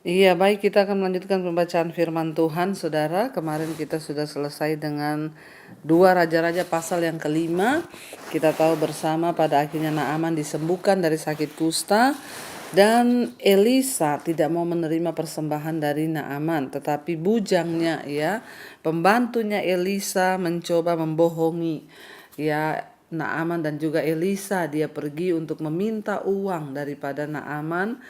Iya, baik, kita akan melanjutkan pembacaan firman Tuhan, saudara. Kemarin kita sudah selesai dengan dua raja-raja pasal yang kelima. Kita tahu bersama pada akhirnya Naaman disembuhkan dari sakit kusta. Dan Elisa tidak mau menerima persembahan dari Naaman. Tetapi bujangnya, ya, pembantunya Elisa mencoba membohongi, ya, Naaman dan juga Elisa. Dia pergi untuk meminta uang daripada Naaman.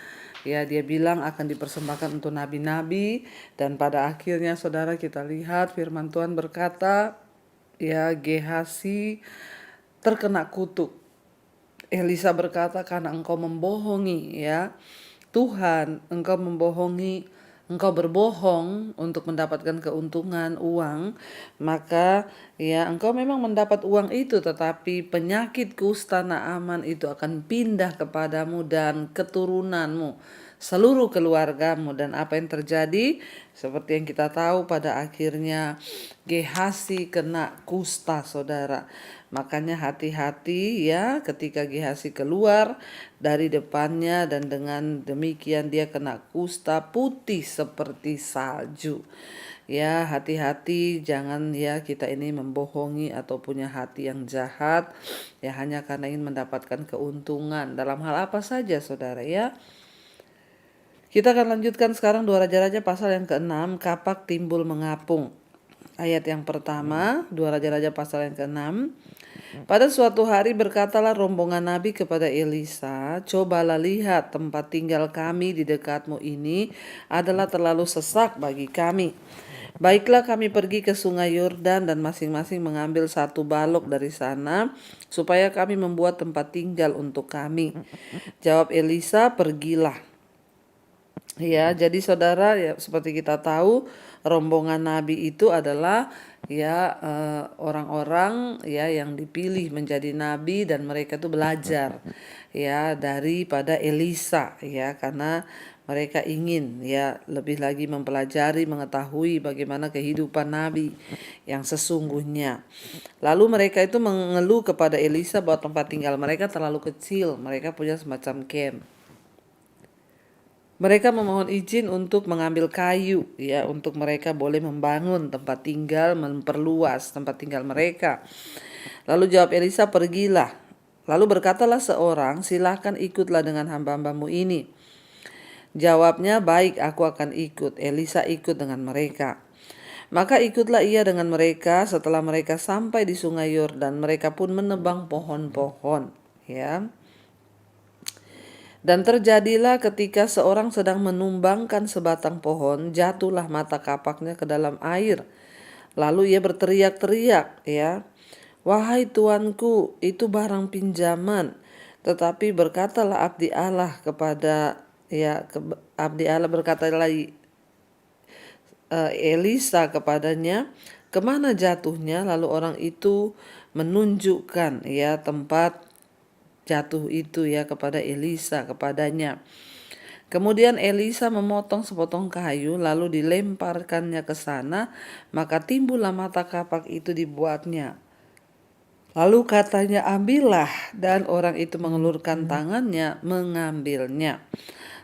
Ya, dia bilang akan dipersembahkan untuk nabi-nabi, dan pada akhirnya saudara kita lihat firman Tuhan berkata, ya, Gehasi terkena kutuk. Elisa berkata, karena engkau membohongi, ya Tuhan, engkau berbohong untuk mendapatkan keuntungan uang, maka ya engkau memang mendapat uang itu, tetapi penyakit kusta Naaman itu akan pindah kepadamu dan keturunanmu, seluruh keluargamu. Dan apa yang terjadi? Seperti yang kita tahu, pada akhirnya Gehasi kena kusta, saudara. Makanya hati-hati, ya, ketika Gehasi keluar dari depannya, dan dengan demikian dia kena kusta putih seperti salju. Ya, hati-hati, jangan ya kita ini membohongi atau punya hati yang jahat, ya, hanya karena ingin mendapatkan keuntungan dalam hal apa saja, saudara, ya. Kita akan lanjutkan sekarang dua Raja-Raja pasal yang ke-6, kapak timbul mengapung. Ayat yang pertama, dua Raja-Raja pasal yang ke-6. Pada suatu hari berkatalah rombongan nabi kepada Elisa, cobalah lihat, tempat tinggal kami di dekatmu ini adalah terlalu sesak bagi kami. Baiklah, kami pergi ke sungai Yordan dan masing-masing mengambil satu balok dari sana, supaya kami membuat tempat tinggal untuk kami. Jawab Elisa, pergilah. Ya, jadi saudara, ya, seperti kita tahu, rombongan nabi itu adalah ya orang-orang ya yang dipilih menjadi nabi, dan mereka itu belajar ya daripada Elisa, ya, karena mereka ingin ya lebih lagi mempelajari, mengetahui bagaimana kehidupan nabi yang sesungguhnya. Lalu mereka itu mengeluh kepada Elisa bahwa tempat tinggal mereka terlalu kecil, mereka punya semacam camp. Mereka memohon izin untuk mengambil kayu, ya, untuk mereka boleh membangun tempat tinggal, memperluas tempat tinggal mereka. Lalu jawab Elisa, pergilah. Lalu berkatalah seorang, silahkan ikutlah dengan hamba-hambamu ini. Jawabnya, baik, aku akan ikut. Elisa ikut dengan mereka. Maka ikutlah ia dengan mereka. Setelah mereka sampai di sungai Yordan, mereka pun menebang pohon-pohon, ya. Dan terjadilah ketika seorang sedang menumbangkan sebatang pohon, jatuhlah mata kapaknya ke dalam air. Lalu ia berteriak-teriak, ya, wahai tuanku, itu barang pinjaman. Tetapi berkatalah abdi Allah kepada, ya, abdi Allah berkatalah Elisa kepadanya, kemana jatuhnya? Lalu orang itu menunjukkan ya tempat jatuh itu ya kepada Elisa, kepadanya. Kemudian Elisa memotong sepotong kayu lalu dilemparkannya ke sana, maka timbullah mata kapak itu dibuatnya. Lalu katanya, ambillah, dan orang itu mengelurkan tangannya mengambilnya.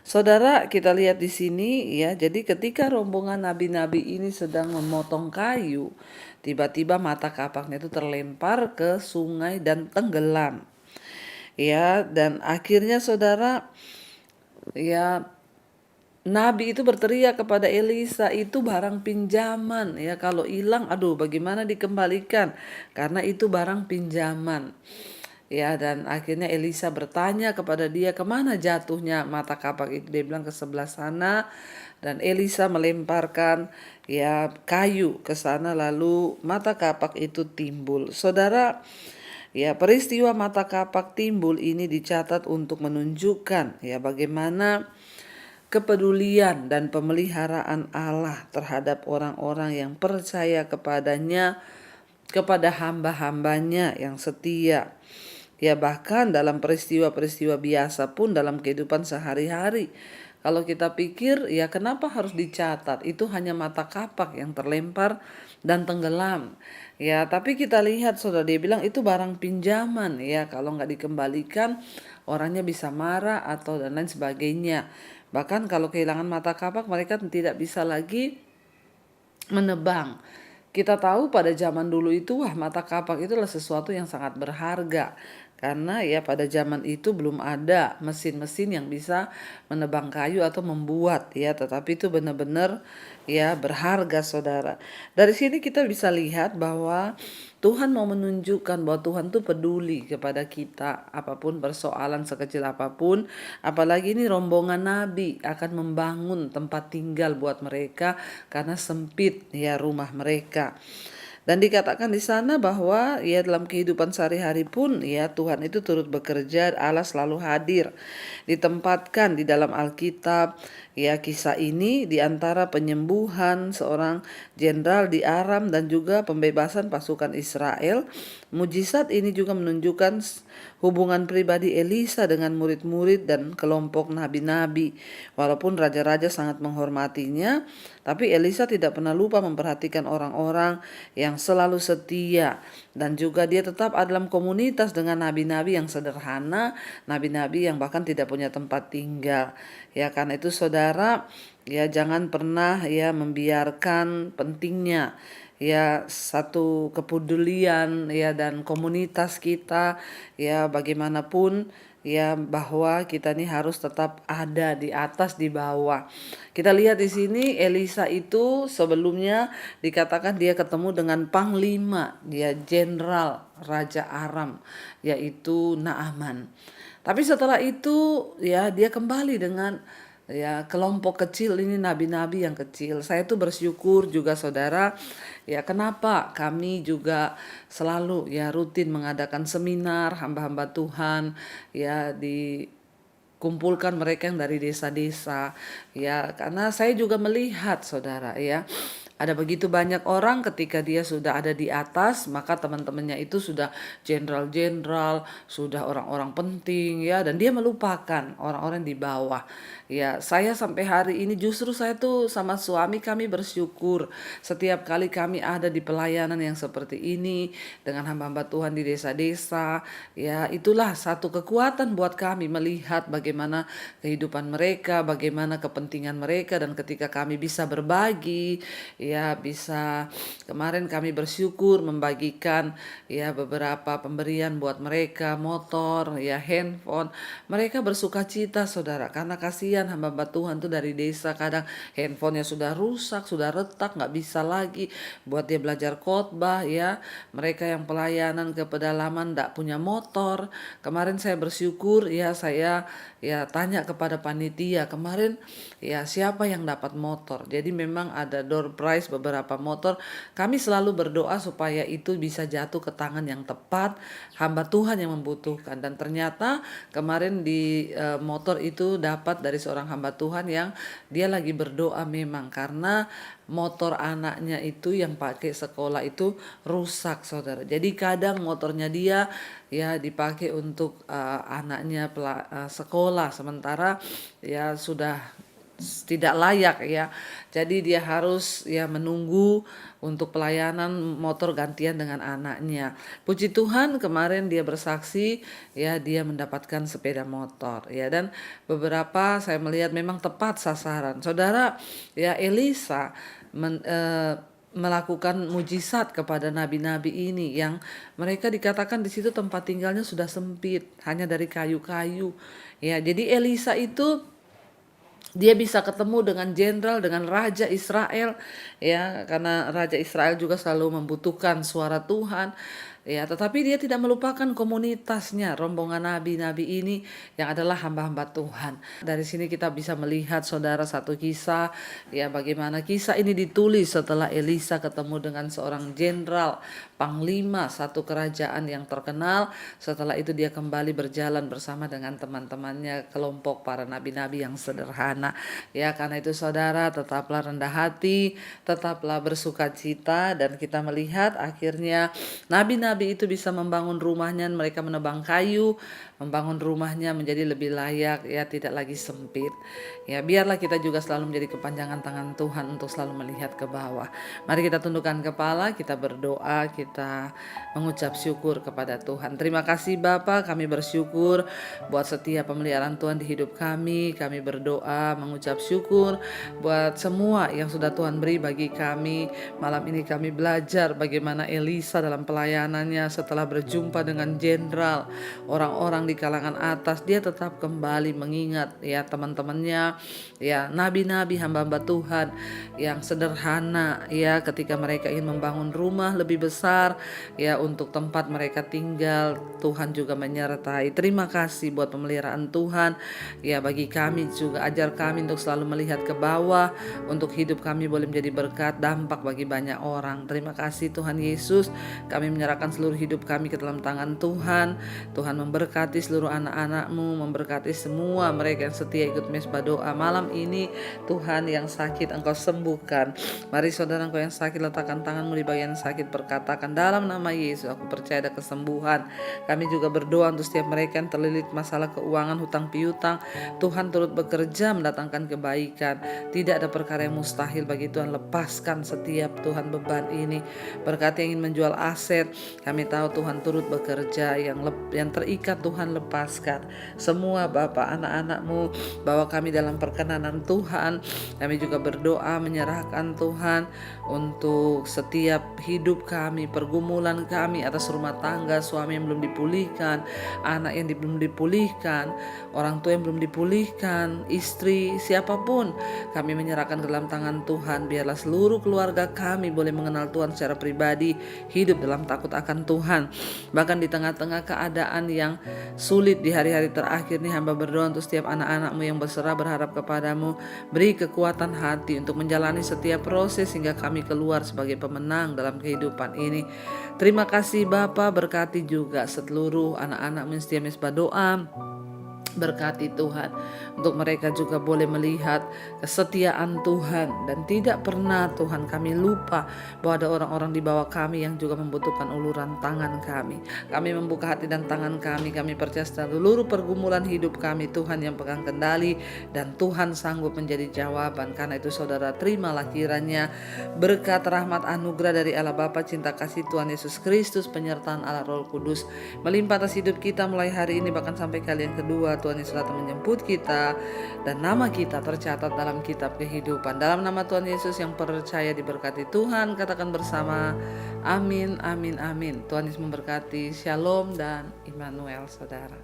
Saudara, kita lihat di sini ya, jadi ketika rombongan nabi-nabi ini sedang memotong kayu, tiba-tiba mata kapaknya itu terlempar ke sungai dan tenggelam. Ya, dan akhirnya saudara, ya, nabi itu berteriak kepada Elisa, itu barang pinjaman, ya, kalau hilang, aduh, bagaimana dikembalikan, karena itu barang pinjaman. Ya, dan akhirnya Elisa bertanya kepada dia, kemana jatuhnya mata kapak itu? Dia bilang, ke sebelah sana. Dan Elisa melemparkan ya kayu ke sana, lalu mata kapak itu timbul. Saudara, ya, peristiwa mata kapak timbul ini dicatat untuk menunjukkan ya bagaimana kepedulian dan pemeliharaan Allah terhadap orang-orang yang percaya kepadanya, kepada hamba-hambanya yang setia. Ya, bahkan dalam peristiwa-peristiwa biasa pun dalam kehidupan sehari-hari, kalau kita pikir, ya, kenapa harus dicatat? Itu hanya mata kapak yang terlempar dan tenggelam. Ya, tapi kita lihat, saudara, dia bilang itu barang pinjaman, ya, kalau nggak dikembalikan orangnya bisa marah atau dan lain sebagainya. Bahkan kalau kehilangan mata kapak, mereka tidak bisa lagi menebang. Kita tahu pada zaman dulu itu mata kapak itu adalah sesuatu yang sangat berharga. Karena ya pada zaman itu belum ada mesin-mesin yang bisa menebang kayu atau membuat ya, tetapi itu benar-benar ya berharga saudara. Dari sini kita bisa lihat bahwa Tuhan mau menunjukkan bahwa Tuhan tuh peduli kepada kita, apapun persoalan sekecil apapun. Apalagi ini rombongan nabi akan membangun tempat tinggal buat mereka karena sempit ya rumah mereka. Dan dikatakan di sana bahwa ya dalam kehidupan sehari-hari pun ya Tuhan itu turut bekerja, Allah selalu hadir. Ditempatkan di dalam Alkitab ya kisah ini di antara penyembuhan seorang jenderal di Aram dan juga pembebasan pasukan Israel. Mujizat ini juga menunjukkan hubungan pribadi Elisa dengan murid-murid dan kelompok nabi-nabi. Walaupun raja-raja sangat menghormatinya, tapi Elisa tidak pernah lupa memperhatikan orang-orang yang selalu setia. Dan juga dia tetap ada dalam komunitas dengan nabi-nabi yang sederhana, nabi-nabi yang bahkan tidak punya tempat tinggal. Ya karena itu saudara, ya jangan pernah ya membiarkan pentingnya ya satu kepedulian ya dan komunitas kita ya bagaimanapun ya bahwa kita nih harus tetap ada di atas di bawah. Kita lihat di sini Elisa itu sebelumnya dikatakan dia ketemu dengan panglima, dia jenderal Raja Aram yaitu Naaman. Tapi setelah itu ya dia kembali dengan ya kelompok kecil ini nabi-nabi yang kecil. Saya tuh bersyukur juga saudara ya kenapa kami juga selalu ya rutin mengadakan seminar hamba-hamba Tuhan ya kumpulkan mereka yang dari desa-desa ya karena saya juga melihat saudara ya ada begitu banyak orang ketika dia sudah ada di atas maka teman-temannya itu sudah jenderal-jenderal, sudah orang-orang penting ya dan dia melupakan orang-orang di bawah. Ya, saya sampai hari ini justru saya tuh sama suami kami bersyukur setiap kali kami ada di pelayanan yang seperti ini dengan hamba-hamba Tuhan di desa-desa. Ya, itulah satu kekuatan buat kami melihat bagaimana kehidupan mereka, bagaimana kepentingan mereka dan ketika kami bisa berbagi ya bisa kemarin kami bersyukur membagikan ya beberapa pemberian buat mereka motor ya handphone mereka bersuka cita saudara karena kasihan hamba-hamba Tuhan tuh dari desa kadang handphonenya sudah rusak sudah retak nggak bisa lagi buat dia belajar khotbah ya mereka yang pelayanan ke pedalaman nggak punya motor kemarin saya bersyukur ya saya ya tanya kepada panitia kemarin ya siapa yang dapat motor jadi memang ada door prize beberapa motor kami selalu berdoa supaya itu bisa jatuh ke tangan yang tepat hamba Tuhan yang membutuhkan dan ternyata kemarin di motor itu dapat dari seorang hamba Tuhan yang dia lagi berdoa memang karena motor anaknya itu yang pakai sekolah itu rusak saudara jadi kadang motornya dia ya dipakai untuk anaknya sekolah sementara ya sudah tidak layak ya. Jadi dia harus ya menunggu untuk pelayanan motor gantian dengan anaknya. Puji Tuhan kemarin dia bersaksi ya dia mendapatkan sepeda motor ya dan beberapa saya melihat memang tepat sasaran. Saudara ya Elisa melakukan mujizat kepada nabi-nabi ini yang mereka dikatakan di situ tempat tinggalnya sudah sempit hanya dari kayu-kayu ya jadi Elisa itu dia bisa ketemu dengan jenderal dengan raja Israel ya karena raja Israel juga selalu membutuhkan suara Tuhan ya tetapi dia tidak melupakan komunitasnya rombongan nabi-nabi ini yang adalah hamba-hamba Tuhan. Dari sini kita bisa melihat saudara satu kisah ya bagaimana kisah ini ditulis setelah Elisa ketemu dengan seorang jenderal panglima satu kerajaan yang terkenal. Setelah itu dia kembali berjalan bersama dengan teman-temannya kelompok para nabi-nabi yang sederhana ya karena itu saudara tetaplah rendah hati tetaplah bersuka cita dan kita melihat akhirnya nabi-nabi nabi-nabi itu bisa membangun rumahnya, mereka menebang kayu, membangun rumahnya menjadi lebih layak, ya tidak lagi sempit. Ya biarlah kita juga selalu menjadi kepanjangan tangan Tuhan untuk selalu melihat ke bawah. Mari kita tundukkan kepala, kita berdoa, kita mengucap syukur kepada Tuhan. Terima kasih Bapa, kami bersyukur buat setiap pemeliharaan Tuhan di hidup kami. Kami berdoa, mengucap syukur buat semua yang sudah Tuhan beri bagi kami. Malam ini kami belajar bagaimana Elisa dalam pelayanannya setelah berjumpa dengan jenderal, orang-orang di kalangan atas, dia tetap kembali mengingat ya teman-temannya, ya nabi-nabi hamba-hamba Tuhan yang sederhana ya, ketika mereka ingin membangun rumah lebih besar ya untuk tempat mereka tinggal, Tuhan juga menyertai. Terima kasih buat pemeliharaan Tuhan ya bagi kami juga, ajar kami untuk selalu melihat ke bawah, untuk hidup kami boleh menjadi berkat, dampak bagi banyak orang. Terima kasih Tuhan Yesus, kami menyerahkan seluruh hidup kami ke dalam tangan Tuhan. Tuhan memberkati seluruh anak-anak-Mu, memberkati semua mereka yang setia ikut mesbah doa malam ini. Tuhan, yang sakit Engkau sembuhkan. Mari saudara, Engkau yang sakit letakkan tangan-Mu di bagian sakit, perkatakan dalam nama Yesus, aku percaya ada kesembuhan. Kami juga berdoa untuk setiap mereka yang terlilit masalah keuangan, hutang piutang. Tuhan turut bekerja mendatangkan kebaikan. Tidak ada perkara yang mustahil bagi Tuhan. Lepaskan setiap Tuhan beban ini. Berkati yang ingin menjual aset, kami tahu Tuhan turut bekerja. Yang terikat Tuhan lepaskan. Semua Bapa, anak-anak-Mu bawa kami dalam perkenanan Tuhan. Kami juga berdoa menyerahkan Tuhan untuk setiap hidup kami, pergumulan kami atas rumah tangga, suami yang belum dipulihkan, anak yang belum dipulihkan, orang tua yang belum dipulihkan, istri, siapapun, kami menyerahkan ke dalam tangan Tuhan. Biarlah seluruh keluarga kami boleh mengenal Tuhan secara pribadi, hidup dalam takut akan Tuhan. Bahkan di tengah-tengah keadaan yang sulit di hari-hari terakhir ini, hamba berdoa untuk setiap anak-anak-Mu yang berserah berharap kepadamu. Beri kekuatan hati untuk menjalani setiap proses hingga kami keluar sebagai pemenang dalam kehidupan ini. Terima kasih Bapa, berkati juga seluruh anak-anak-Mu yang setia mesbah doa. Berkati Tuhan untuk mereka juga boleh melihat kesetiaan Tuhan, dan tidak pernah Tuhan kami lupa bahwa ada orang-orang di bawah kami yang juga membutuhkan uluran tangan kami. Kami membuka hati dan tangan kami percaya seluruh pergumulan hidup kami Tuhan yang pegang kendali, dan Tuhan sanggup menjadi jawaban. Karena itu saudara, terimalah kiranya berkat, rahmat, anugerah dari Allah Bapa, cinta kasih Tuhan Yesus Kristus, penyertaan Allah Roh Kudus melimpah atas hidup kita mulai hari ini bahkan sampai kali yang kedua. Tuhan Yesus datang menjemput kita, dan nama kita tercatat dalam kitab kehidupan. Dalam nama Tuhan Yesus yang percaya diberkati Tuhan, katakan bersama, amin, amin, amin. Tuhan Yesus memberkati. Shalom dan Immanuel saudara.